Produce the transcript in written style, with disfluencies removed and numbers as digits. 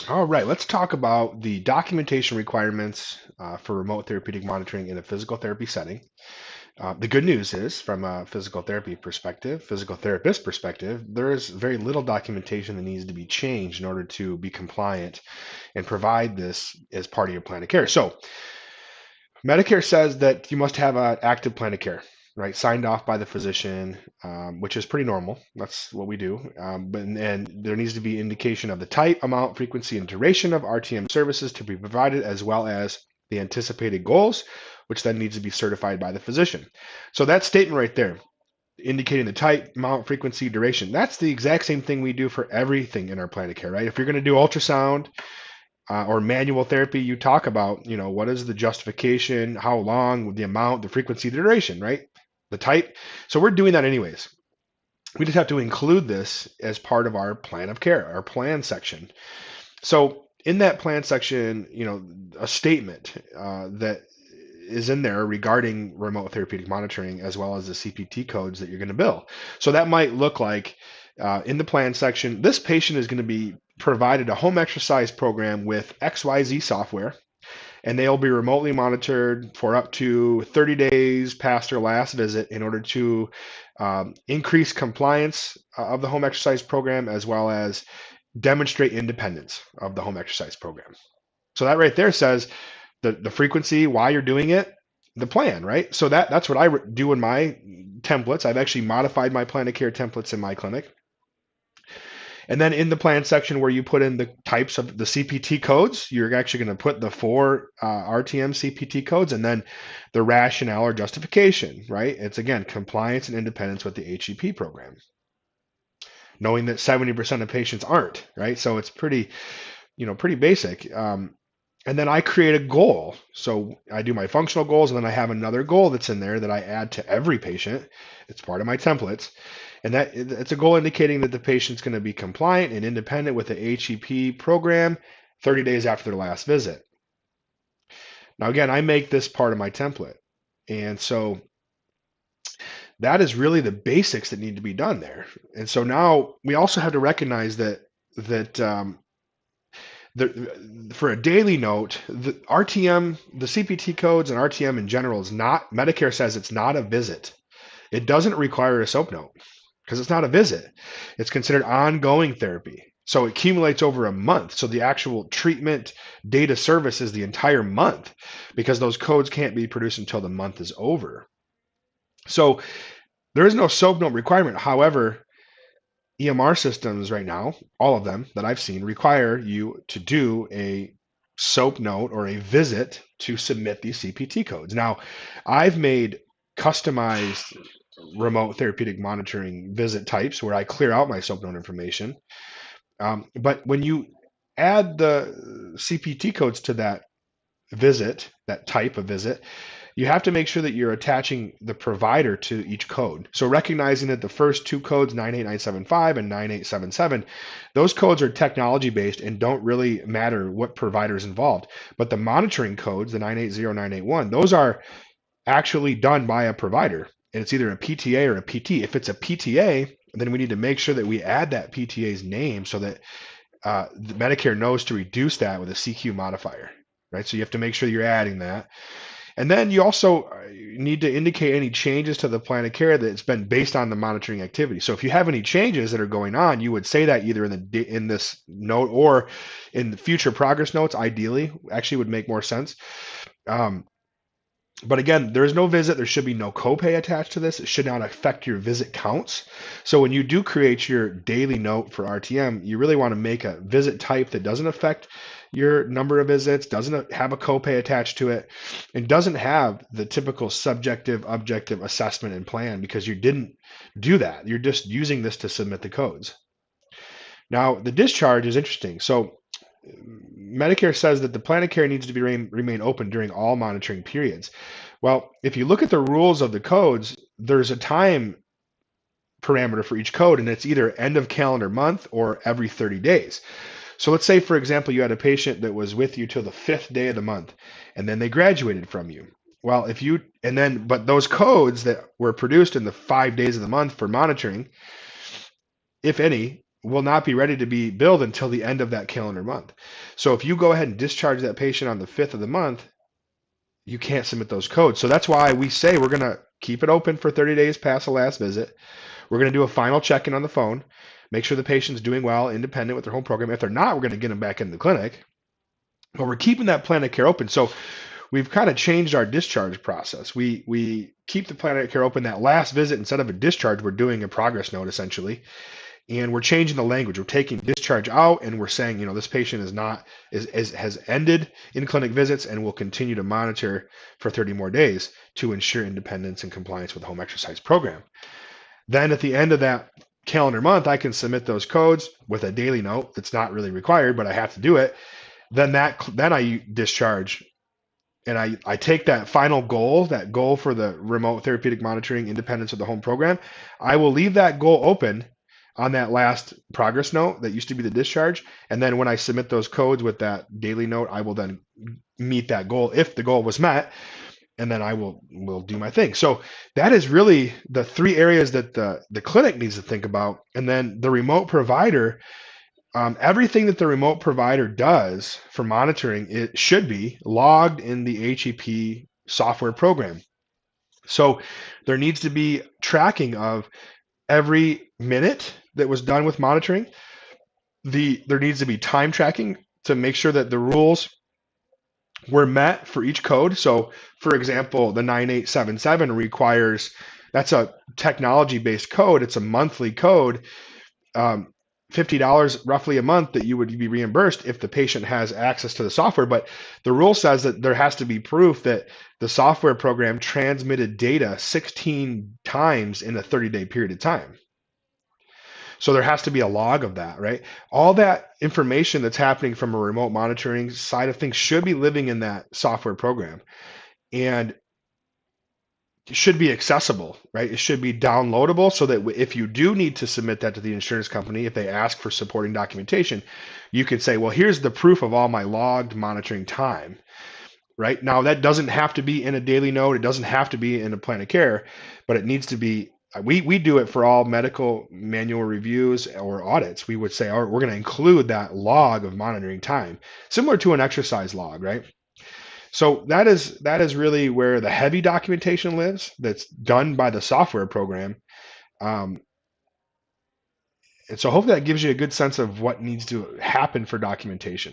All right, let's talk about the documentation requirements for remote therapeutic monitoring in a physical therapy setting. The good news is, from a physical therapy perspective, physical therapist perspective, there is very little documentation that needs to be changed in order to be compliant and provide this as part of your plan of care. So, Medicare says that you must have an active plan of care, right? Signed off by the physician, which is pretty normal. That's what we do. And there needs to be indication of the type, amount, frequency, and duration of RTM services to be provided, as well as the anticipated goals, which then needs to be certified by the physician. So that statement right there, indicating the type, amount, frequency, duration, that's the exact same thing we do for everything in our plan of care, right? If you're going to do ultrasound, or manual therapy, you talk about, what is the justification, how long, the amount, the frequency, the duration, right? The type. So we're doing that anyways. We just have to include this as part of our plan of care, our plan section. So in that plan section, a statement that is in there regarding remote therapeutic monitoring, as well as the CPT codes that you're going to bill. So that might look like, in the plan section, this patient is going to be provided a home exercise program with XYZ software, and they'll be remotely monitored for up to 30 days past their last visit in order to increase compliance of the home exercise program, as well as demonstrate independence of the home exercise program. So that right there says the frequency, why you're doing it, the plan, right? So that's what I do in my templates. I've actually modified my plan of care templates in my clinic. And then in the plan section where you put in the types of the CPT codes, you're actually going to put the 4 RTM CPT codes, and then the rationale or justification, right? It's again, compliance and independence with the HEP program. Knowing that 70% of patients aren't, right? So it's pretty basic. And then I create a goal. So I do my functional goals, and then I have another goal that's in there that I add to every patient. It's part of my templates. And that it's a goal indicating that the patient's going to be compliant and independent with the HEP program 30 days after their last visit. Now, again, I make this part of my template. And so that is really the basics that need to be done there. And so now we also have to recognize that for a daily note, the RTM, the CPT codes and RTM in general is not, Medicare says it's not a visit. It doesn't require a SOAP note because it's not a visit. It's considered ongoing therapy. So it accumulates over a month. So the actual treatment data service is the entire month because those codes can't be produced until the month is over. So there is no SOAP note requirement. However, EMR systems right now, all of them that I've seen, require you to do a SOAP note or a visit to submit these CPT codes. Now, I've made customized remote therapeutic monitoring visit types where I clear out my SOAP note information. But when you add the CPT codes to that visit, that type of visit, you have to make sure that you're attaching the provider to each code. So recognizing that the first 2 codes, 98975 and 9877, those codes are technology based and don't really matter what provider is involved. But the monitoring codes, the 980, 981, those are actually done by a provider. And it's either a PTA or a PT. If it's a PTA, then we need to make sure that we add that PTA's name so that the Medicare knows to reduce that with a CQ modifier, right? So you have to make sure you're adding that. And then you also need to indicate any changes to the plan of care that's been based on the monitoring activity. So if you have any changes that are going on, you would say that either in this note or in the future progress notes. Ideally, actually would make more sense. But again, there is no visit. There should be no copay attached to this. It should not affect your visit counts. So when you do create your daily note for RTM, you really want to make a visit type that doesn't affect your number of visits, doesn't have a copay attached to it, and doesn't have the typical subjective, objective assessment and plan because you didn't do that. You're just using this to submit the codes. Now, the discharge is interesting. So Medicare says that the plan of care needs to remain open during all monitoring periods. Well, if you look at the rules of the codes, there's a time parameter for each code, and it's either end of calendar month or every 30 days. So let's say, for example, you had a patient that was with you till the 5th day of the month, and then they graduated from you. Well, but those codes that were produced in the 5 days of the month for monitoring, if any, will not be ready to be billed until the end of that calendar month. So if you go ahead and discharge that patient on the 5th of the month, you can't submit those codes. So that's why we say we're going to keep it open for 30 days past the last visit. We're going to do a final check-in on the phone, make sure the patient's doing well, independent with their home program. If they're not, we're going to get them back in the clinic. But we're keeping that plan of care open. So we've kind of changed our discharge process. We keep the plan of care open. That last visit, instead of a discharge, we're doing a progress note essentially. And we're changing the language. We're taking discharge out, and we're saying, this patient has ended in clinic visits and will continue to monitor for 30 more days to ensure independence and compliance with the home exercise program. Then at the end of that calendar month, I can submit those codes with a daily note that's not really required, but I have to do it. Then I discharge, and I take that final goal, that goal for the remote therapeutic monitoring independence of the home program. I will leave that goal open on that last progress note that used to be the discharge. And then when I submit those codes with that daily note, I will then meet that goal if the goal was met, and then I will do my thing. So that is really the 3 areas that the clinic needs to think about. And then the remote provider, everything that the remote provider does for monitoring, it should be logged in the HEP software program. So there needs to be tracking of every minute that was done with monitoring. There needs to be time tracking to make sure that the rules were met for each code. So for example, the 9877 requires, that's a technology-based code. It's a monthly code, $50 roughly a month that you would be reimbursed if the patient has access to the software. But the rule says that there has to be proof that the software program transmitted data 16 times in a 30-day period of time. So there has to be a log of that, right? All that information that's happening from a remote monitoring side of things should be living in that software program, and it should be accessible, right? It should be downloadable so that if you do need to submit that to the insurance company, if they ask for supporting documentation, you can say, well, here's the proof of all my logged monitoring time, right? Now that doesn't have to be in a daily note. It doesn't have to be in a plan of care, but it needs to be. We do it for all medical manual reviews or audits. We would say, all right, we're going to include that log of monitoring time, similar to an exercise log, right? So that is really where the heavy documentation lives. That's done by the software program, and so hopefully that gives you a good sense of what needs to happen for documentation.